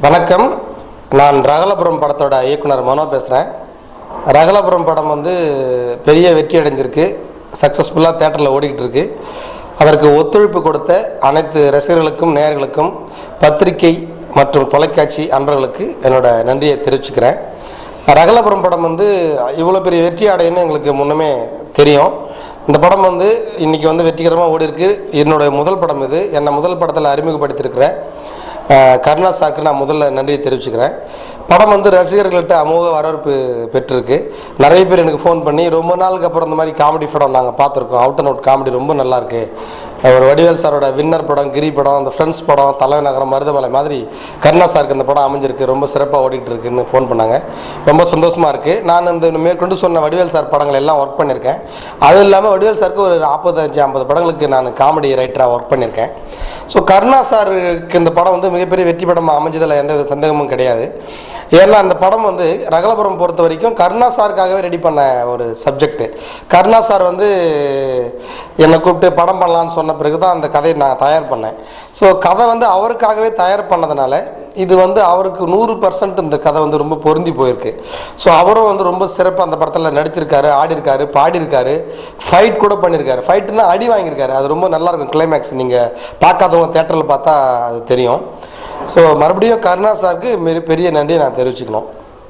வணக்கம். நான் ரகலபுரம் படத்தோட இயக்குனர் மனோ பேசுகிறேன். ரகலபுரம் படம் பெரிய வெற்றி அடைஞ்சிருக்கு. சக்ஸஸ்ஃபுல்லாக தேட்டரில் ஓடிக்கிட்டு இருக்கு. அதற்கு ஒத்துழைப்பு கொடுத்த அனைத்து ரசிகர்களுக்கும், நேயர்களுக்கும், பத்திரிகை மற்றும் தொலைக்காட்சி அன்பர்களுக்கு என்னோட நன்றியை தெரிவிச்சுக்கிறேன். ரகலபுரம் படம் இவ்வளோ பெரிய வெற்றி அடையுன்னு எங்களுக்கு முன்னமே தெரியும். இந்த படம் இன்றைக்கி வெற்றிகரமாக ஓடி இருக்கு. என்னோட முதல் படம் இது. என்னை முதல் படத்தில் அறிமுகப்படுத்தியிருக்கிறேன். கருணா சாருக்கு நான் முதல்ல நன்றியை தெரிவிச்சுக்கிறேன். படம் ரசிகர்கள்ட்ட அமோக வரவேற்பு பெற்றிருக்கு. நிறைய பேர் எனக்கு ஃபோன் பண்ணி ரொம்ப நாளுக்கு அப்புறம் இந்த மாதிரி காமெடி படம் நாங்கள் பார்த்துருக்கோம், அவுட் அண்ட் அவுட் காமெடி ரொம்ப நல்லாயிருக்கு, ஒரு வடிவேல் சாரோட வின்னர் படம், கிரி படம், அந்த ஃப்ரெண்ட்ஸ் படம், தலைவர் நகரம், மருதமலை மாதிரி கருணா சாருக்கு இந்த படம் அமைஞ்சிருக்கு, ரொம்ப சிறப்பாக ஓடிக்கிட்டு இருக்குன்னு ஃபோன் பண்ணாங்க. ரொம்ப சந்தோஷமாக இருக்குது. நான் இந்த மேற்கொண்டு சொன்ன வடிவேல் சார் படங்கள் எல்லாம் ஒர்க் பண்ணியிருக்கேன். அதுவும் இல்லாமல் வடிவேல் சாருக்கு ஒரு 45-50 படங்களுக்கு நான் காமெடி ரைட்டராக ஒர்க் பண்ணியிருக்கேன். ஸோ கருணா சாருக்கு இந்த படம் மிகப்பெரிய வெற்றி படமாக அமைஞ்சதில் எந்த வித சந்தேகமும் கிடையாது. ஏன்னா அந்த படம் ரகலபுரம் பொறுத்த வரைக்கும் கருணா சாருக்காகவே ரெடி பண்ண ஒரு சப்ஜெக்டு. கருணா சார் என்னை கூப்பிட்டு படம் பண்ணலான்னு சொன்ன பிறகு தான் அந்த கதையை நான் தயார் பண்ணேன். ஸோ கதை அவருக்காகவே தயார் பண்ணதுனால இது அவருக்கு 100% இந்த கதை ரொம்ப பொருந்தி போயிருக்கு. ஸோ அவரும் ரொம்ப சிறப்பாக அந்த படத்தில் நடிச்சிருக்காரு, ஆடிருக்காரு, பாடியிருக்காரு, ஃபைட் கூட பண்ணியிருக்காரு. ஃபைட்டுன்னா அடி வாங்கியிருக்காரு. அது ரொம்ப நல்லாயிருக்கும். கிளைமேக்ஸ் நீங்கள் பார்க்காதவங்க தேட்டரில் பார்த்தா அது தெரியும். ஸோ மறுபடியும் கருணா சாருக்கு பெரிய நன்றி நான் தெரிவிச்சுக்கணும்.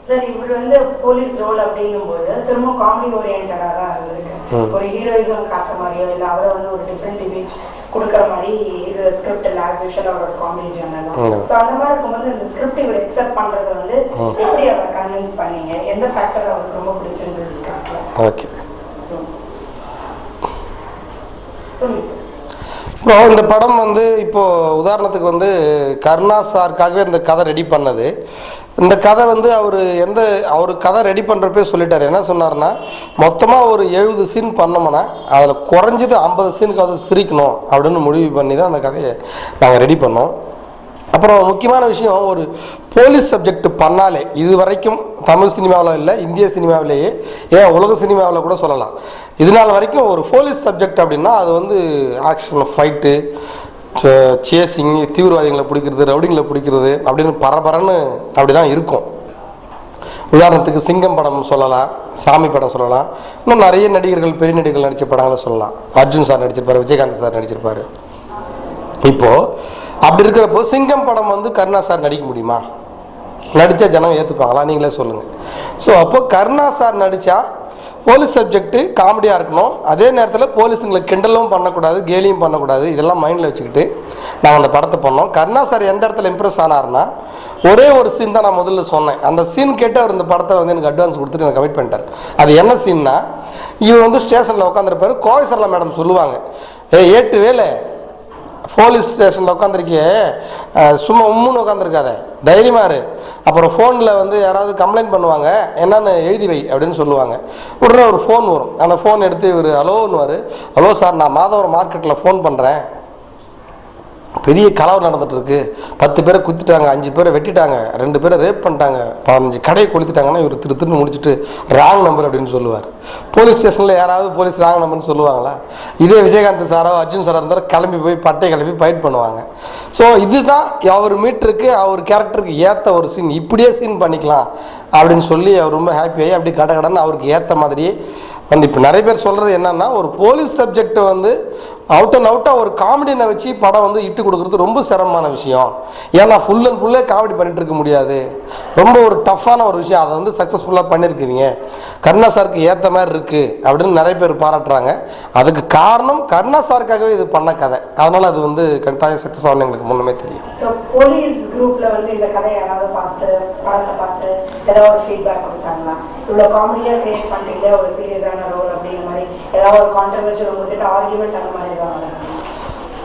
சார், இவர் போலீஸ் ரோல் அப்படிங்கும்போது திரும்ப காமெடி ஓரியன்டாக தான் இருந்திருக்கு. ஒரு ஹீரோயிசம் காட்டுற மாதிரியோ இல்லை அவரை ஒரு டிஃப்ரெண்ட் இமேஜ் கொடுக்குற மாதிரி இது ஸ்கிரிப்ட் இல்லை. ஆஸ் யூஷுவல் அவரோட காமெடி ஜேர்னல் தான். ஸோ அந்த மாதிரி இருக்கும்போது இந்த ஸ்கிரிப்ட் இவர் எக்ஸெப்ட் பண்ணுறது எப்படி அவரை கன்வின்ஸ் பண்ணீங்க? எந்த ஃபேக்டர் அவருக்கு ரொம்ப பிடிச்சிருந்தது ஸ்கிரிப்ட்ல? ஓகே, அப்புறம் இந்த படம் இப்போது உதாரணத்துக்கு கருணா சாருக்காகவே இந்த கதை ரெடி பண்ணது. இந்த கதை அவர் கதை ரெடி பண்ணுறப்பே சொல்லிட்டார். என்ன சொன்னார்னா, மொத்தமாக ஒரு 70 சீன் பண்ணோம்னா அதில் குறைஞ்சது 50 சீனுக்கு சிரிக்கணும் அப்படின்னு முடிவு பண்ணி தான் அந்த கதையை நாங்கள் ரெடி பண்ணோம். அப்புறம் முக்கியமான விஷயம், ஒரு போலீஸ் சப்ஜெக்ட் பண்ணாலே இது வரைக்கும் தமிழ் சினிமாவில் இல்லை, இந்திய சினிமாவிலேயே, ஏன் உலக சினிமாவில் கூட சொல்லலாம், இதனால் வரைக்கும் ஒரு போலீஸ் சப்ஜெக்ட் அப்படின்னா அது ஆக்ஷன், ஃபைட்டு, சேசிங், தீவிரவாதிகளை பிடிக்கிறது, ரவுடிங்களை பிடிக்கிறது அப்படின்னு பரபரன்னு அப்படி தான் இருக்கும். உதாரணத்துக்கு சிங்கம் படம் சொல்லலாம், சாமி படம் சொல்லலாம், இன்னும் நிறைய நடிகர்கள், பெரிய நடிகர்கள் நடித்த படங்களை சொல்லலாம். அர்ஜுன் சார் நடிச்சிருப்பார், விஜயகாந்த் சார் நடிச்சிருப்பார். இப்போது அப்படி இருக்கிறப்போ சிங்கம் படம் கருணா சார் நடிக்க முடியுமா? நடித்தா ஜனங்க ஏற்றுப்பாங்களா? நீங்களே சொல்லுங்கள். ஸோ அப்போது கருணா சார் நடித்தா போலீஸ் சப்ஜெக்ட்டு காமெடியாக இருக்கணும், அதே நேரத்தில் போலீஸுங்களை கிண்டலும் பண்ணக்கூடாது, கேலியும் பண்ணக்கூடாது. இதெல்லாம் மைண்டில் வச்சுக்கிட்டு நாங்கள் அந்த படத்தை பண்ணோம். கருணா சார் எந்த இடத்துல இம்ப்ரெஸ் ஆனார்னா, ஒரே ஒரு சீன் தான் நான் முதல்ல சொன்னேன். அந்த சீன் கேட்டு அவர் இந்த படத்தை எனக்கு அட்வான்ஸ் கொடுத்துட்டு எனக்கு கமிட் பண்ணிட்டார். அது என்ன சீன்னா, இவர் ஸ்டேஷனில் உட்காந்துருப்பார். கோவை சரளா மேடம் சொல்லுவாங்க, ஏட்டு வேலை போலீஸ் ஸ்டேஷனில் உட்காந்துருக்கியே, சும்மா உம்முன்னு உட்காந்துருக்காத, தைரியமாக இரு. அப்புறம் ஃபோனில் யாராவது கம்ப்ளைண்ட் பண்ணுவாங்க, என்னென்னு எழுதி வை அப்படின்னு சொல்லுவாங்க. உடனே ஒரு ஃபோன் வரும். அந்த ஃபோன் எடுத்து இவர் ஹலோன்னுவார். ஹலோ சார், நான் மாதவரம் மார்க்கெட்டில் ஃபோன் பண்ணுறேன், பெரிய கலவரம் நடந்துகிட்ருக்கு, 10 பேரை குத்திட்டாங்க, 5 பேரை வெட்டிட்டாங்க, 2 பேரை ரேப் பண்ணிட்டாங்க, 15 கடையை கொளுத்திட்டாங்கன்னா இவர் திருன்னு முடிச்சுட்டு ராங் நம்பர் அப்படின்னு சொல்லுவார். போலீஸ் ஸ்டேஷனில் யாராவது போலீஸ் ராங் நம்பர்னு சொல்லுவாங்களா? இதே விஜயகாந்த் சாரோ அர்ஜுன் சாரோ இருந்தாலும் கிளம்பி போய் பட்டை கிளம்பி ஃபைட் பண்ணுவாங்க. ஸோ இதுதான் அவர் மீட்டருக்கு, அவர் கேரக்டருக்கு ஏற்ற ஒரு சீன். இப்படியே சீன் பண்ணிக்கலாம் அப்படின்னு சொல்லி அவர் ரொம்ப ஹாப்பியாகி அப்படி கடன்னு அவருக்கு ஏற்ற மாதிரியே இப்போ நிறைய பேர் சொல்கிறது என்னன்னா, ஒரு போலீஸ் சப்ஜெக்ட் அவுட் அண்ட் அவுட்டாக ஒரு காமெடியை வச்சு படம் இட்டு கொடுக்குறது ரொம்ப சிரமமான விஷயம். ஏன்னா ஃபுல் அண்ட் ஃபுல்லே காமெடி பண்ணிட்டு இருக்க முடியாது. ரொம்ப ஒரு டஃப்பான ஒரு விஷயம். அதை சக்ஸஸ்ஃபுல்லாக பண்ணியிருக்கிறீங்க, கருணா சாருக்கு ஏற்ற மாதிரி இருக்குது அப்படின்னு நிறைய பேர் பாராட்டுறாங்க. அதுக்கு காரணம் கருணா சாருக்காகவே இது பண்ண கதை. அதனால் அது கட்டாயம் சக்ஸஸ் ஆகணும், எங்களுக்கு முன்னமே தெரியும். ஸோ போலீஸ் குரூப்பில் இந்த கதையை யாராவது பார்த்து படத்தை பார்த்து ஏதாவது ஒரு ஃபீட்பேக் கொடுத்தாங்களா? இவ்வளோ காமெடியாக கிரியேட் பண்ணுறீங்க, ஒரு சீரியஸான ரோல் அப்படிங்கிற மாதிரி ஏதாவது ஒரு கான்ட்ரவர்ஷியல் உங்கள்கிட்ட ஆர்கியூமெண்ட் அந்த மாதிரி ஏதாவது?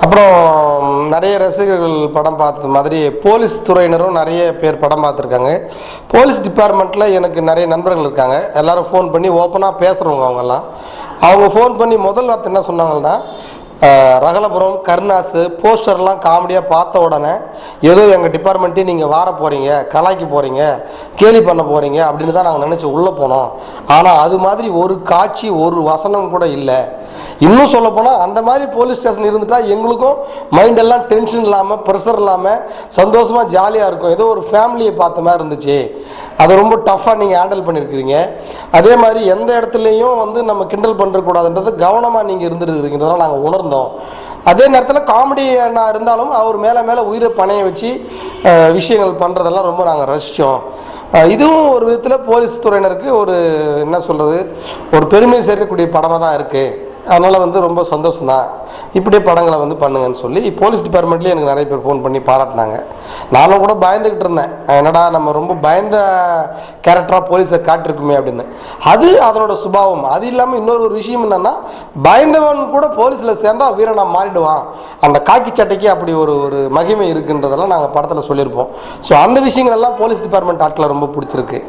அப்புறம் நிறைய ரசிகர்கள் படம் பார்த்த மாதிரி போலீஸ் துறையினரும் நிறைய பேர் படம் பார்த்துருக்காங்க. போலீஸ் டிபார்ட்மெண்ட்டில் எனக்கு நிறைய நண்பர்கள் இருக்காங்க. எல்லோரும் ஃபோன் பண்ணி ஓப்பனாக பேசுகிறவங்க. அவங்க ஃபோன் பண்ணி முதல் வார்த்தை என்ன சொன்னாங்கன்னா, ரகலபுரம், கருணாசு போஸ்டர்லாம் காமெடியாக பார்த்த உடனே ஏதோ எங்கள் டிபார்ட்மெண்ட்டையும் நீங்கள் வார போகிறீங்க, கலாய்க்க போகிறீங்க, கேலி பண்ண போகிறீங்க அப்படின்னு தான் நாங்கள் நினச்சி உள்ளே போனோம். ஆனால் அது மாதிரி ஒரு காட்சி, ஒரு வசனம் கூட இல்லை. இன்னும் சொல்லப்போனால் அந்த மாதிரி போலீஸ் ஸ்டேஷன் இருந்துட்டா எங்களுக்கும் மைண்டெல்லாம் டென்ஷன் இல்லாமல் ப்ரெஷர் இல்லாமல் சந்தோஷமாக ஜாலியாக இருக்கும். ஏதோ ஒரு ஃபேமிலியை பார்த்த மாதிரி இருந்துச்சு. அதை ரொம்ப டஃப்பாக நீங்கள் ஹேண்டில் பண்ணியிருக்கிறீங்க. அதே மாதிரி எந்த இடத்துலையும் வந்து நம்ம கிண்டல் பண்ணுறக்கூடாதுன்றது கவனமாக நீங்கள் இருந்துருக்கிறீங்கிறதெல்லாம் நாங்கள் உணர்ந்தோம். அதே நேரத்தில் காமெடி நான் இருந்தாலும் அவர் மேலே உயிரை பணைய வச்சு விஷயங்கள் பண்ணுறதெல்லாம் ரொம்ப நாங்கள் ரசித்தோம். இதுவும் ஒரு விதத்தில் போலீஸ் துறையினருக்கு ஒரு என்ன சொல்கிறது, ஒரு பெருமை சேர்க்கக்கூடிய படமாக தான் இருக்குது. அதனால் வந்து ரொம்ப சந்தோஷம்தான், இப்படியே படங்களை வந்து பண்ணுங்கன்னு சொல்லி போலீஸ் டிபார்ட்மெண்ட்லேயே எனக்கு நிறைய பேர் ஃபோன் பண்ணி பாராட்டினாங்க. நானும் கூட பயந்துக்கிட்டு இருந்தேன், என்னடா நம்ம ரொம்ப பயந்த கேரக்டராக போலீஸை காட்டிருக்குமே அப்படின்னு. அது அதனோட சுபாவம். அது இல்லாமல் இன்னொரு விஷயம் என்னென்னா, பயந்தவன் கூட போலீஸில் சேர்ந்தால் வீரனாக மாறிடுவான். அந்த காக்கி சட்டைக்கு அப்படி ஒரு மகிமை இருக்குன்றதெல்லாம் நாங்கள் படத்தில் சொல்லியிருப்போம். ஸோ அந்த விஷயங்கள் எல்லாம் போலீஸ் டிபார்ட்மெண்ட் ஆட்களை ரொம்ப பிடிச்சிருக்கு.